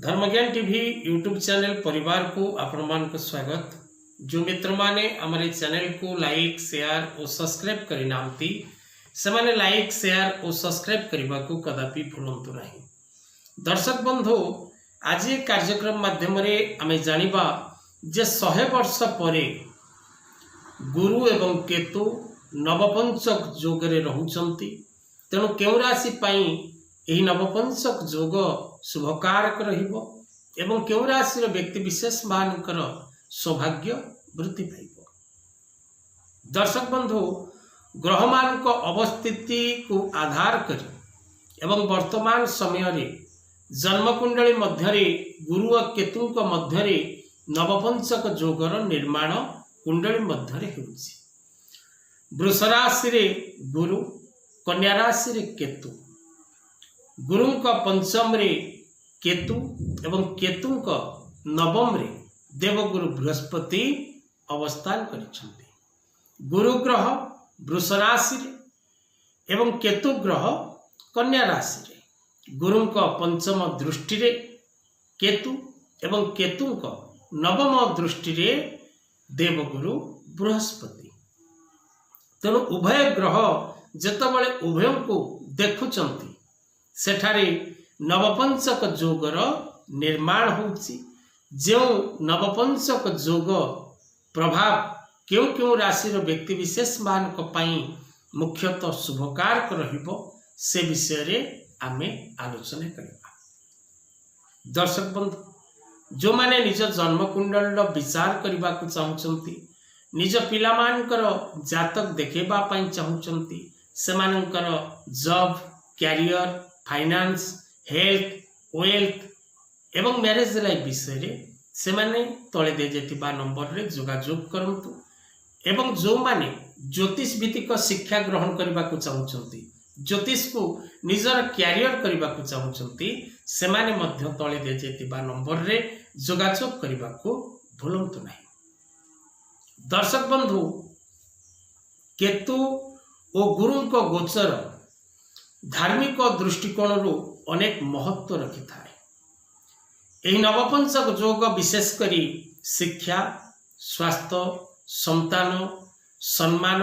धर्मज्ञान TV YouTube channel परिवार को आपण मान को स्वागत। जो मित्र माने हमारे चैनल को लाइक शेयर और सब्सक्राइब करि नामती से माने लाइक शेयर और सब्सक्राइब करने को कदापि भूलंतु नहीं। दर्शक बंधु आज कार्यक्रम माध्यम आम जानिबा जे 100 वर्ष परे गुरु एवं केतु नवपंचक जोगरे रहुचंती। तेणु केउ राशि पई एही नवपंचक जोग शुभकारक रहिबो एवं केउ राशि व्यक्ति विशेष मानकर सौभाग्य वृद्धि पाइबो। दर्शक बंधु ग्रह मान अवस्थिति को आधार करी एवं वर्तमान समय रे जन्मकुंडली मध्यरे गुरु और केतु मध्यरे नवपंचक जोगर निर्माण कुंडली मध्यरे हेउछि। वृष राशि रे गुरु, कन्या राशि रे केतु, गुरु पंचम रे केतु एवं केतु नवम रे देवगुरु बृहस्पति अवस्थान करिसेंति। गुरु ग्रह वृष राशि रे एवं केतु ग्रह कन्या राशि रे। गुरु पंचम दृष्टि रे केतु एवं केतु नवम दृष्टि रे देवगुरु बृहस्पति। तेणु उभय ग्रह जेतबळे उभय को देखुचंती सेठारे नवपंचक जोगर निर्माण होउछि। जो नवपंचक जोग प्रभाव क्यों क्यों राशि व्यक्ति विशेष मान मुख्यतः शुभकारक रहिबो से विषय रे आमे आलोचना करिबा। दर्शक बंधु जो माने निज जन्मकुंडल विचार करबा को चाहुचंती, निज पिला मानकर जातक देखेबा पई चाहुचंती, सेमानकर job, career, finance, health, wealth एवं मैरिज लाइफ विषय रे सेमाने तळे दे जेतिबा नंबर रे जोगाजोग करंतु। एवं जो माने ज्योतिष भित्तिक शिक्षा ग्रहण करबा को चाहुचंती, ज्योतिष को निजर कैरियर करबा को चाहुचंती, सेमाने मध्य तळे दे जेतिबा नंबर रे जोगाजोग करबा को भूलंतु नहीं। दर्शक बंधु केतु और गुरु को गोचर धार्मिक दृष्टिकोण अनेक महत्व रखि थाए। एही नवपंचक जोग विशेष करी शिक्षा, स्वास्थ्य, संतान, सम्मान,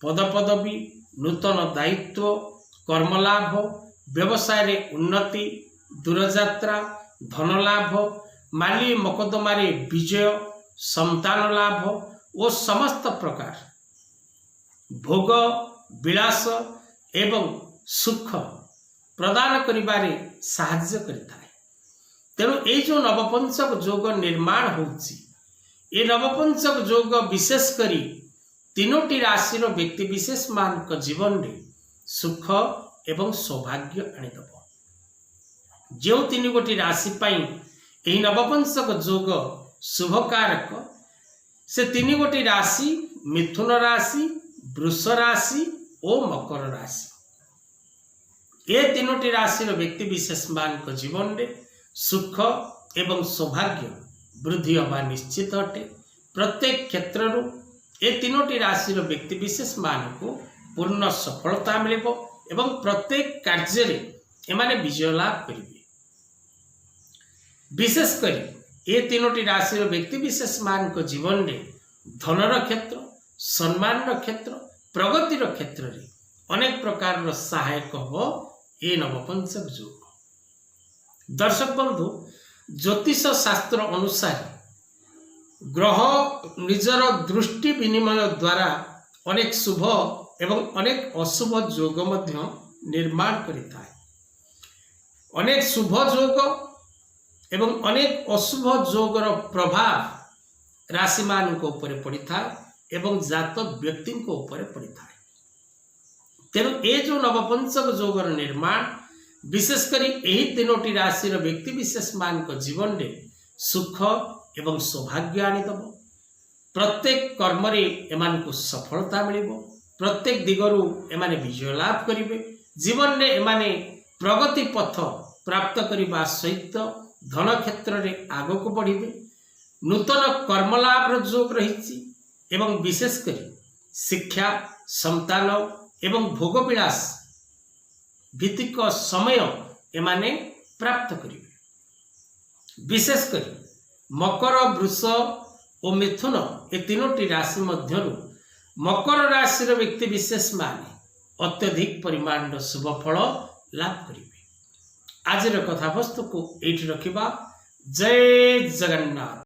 पदपदवी, नूतन दायित्व, कर्मलाभ, व्यवसाय रे उन्नति, दूरयात्रा, धन लाभ, माली मकदमारे विजय, संतान लाभ और समस्त प्रकार भोग विलास एवं सुख प्रदान करिबारे साहाय्य करिथाए। तेणु ये जो नवपंचक जोग निर्माण होउछि, ये नवपंचक जोग विशेष करी तीनोटी राशि व्यक्ति विशेष मान जीवन रे सुख एवं सौभाग्य आनिदब। जो तीन गोटी राशि पाई यही नवपंचक जोग शुभकारक से तीन गोटी राशि मिथुन राशि, वृष राशि और मकर राशि। ये तीनोटी राशि व्यक्ति विशेष मान जीवन रे सुख एवं सौभाग्य वृद्धि हवा निश्चित अटे। प्रत्येक क्षेत्र ये तीनोटी राशि व्यक्ति विशेष मान को पूर्ण सफलता मिलिबो एवं प्रत्येक कार्य रे एमाने विजय लाभ करिवे। विशेष करी ये तीनोटी राशि व्यक्ति विशेष मान को जीवन रे धनर क्षेत्र, सम्मान क्षेत्र, प्रगतिर क्षेत्र रे अनेक प्रकार सहायक हो ये नवपंचक जोग। दर्शक बंधु ज्योतिष शास्त्र अनुसार ग्रह निजर दृष्टि विनिमय द्वारा अनेक शुभ एवं अनेक अशुभ जोग मध्य निर्माण करिथाए। अनेक शुभ जोग एवं अनेक अशुभ जोगर प्रभाव राशि मान को ऊपर पड़ी था एवं जात व्यक्ति को ऊपर पड़ी था। तेणु ये जो नवपंचक जोगर निर्माण विशेष करी यही तीनोटी राशि व्यक्ति विशेष मान को जीवन रे सुख एवं सौभाग्य आनिदब। प्रत्येक कर्म रे एमान को सफलता मिलिबो, प्रत्येक दिगरु एमाने विजय लाभ करिवे। जीवन रे एमाने प्रगति पथ प्राप्त करबा सहित धन क्षेत्र रे आगो को बढ़िबे। नूतन कर्मलाभ जोग रही एवं विशेष करी शिक्षा, संतान एवं भोग विलास भित्तिक समय एमाने प्राप्त करिवे। विशेषकर मकर वृष और मिथुन ए तीनोटी राशि मध्यरु मकर राशि व्यक्ति विशेष माने अत्यधिक परिमाण शुभ फल लाभ करेंगे। आज कथावस्तु को एठी रखिबा। जय जगन्नाथ।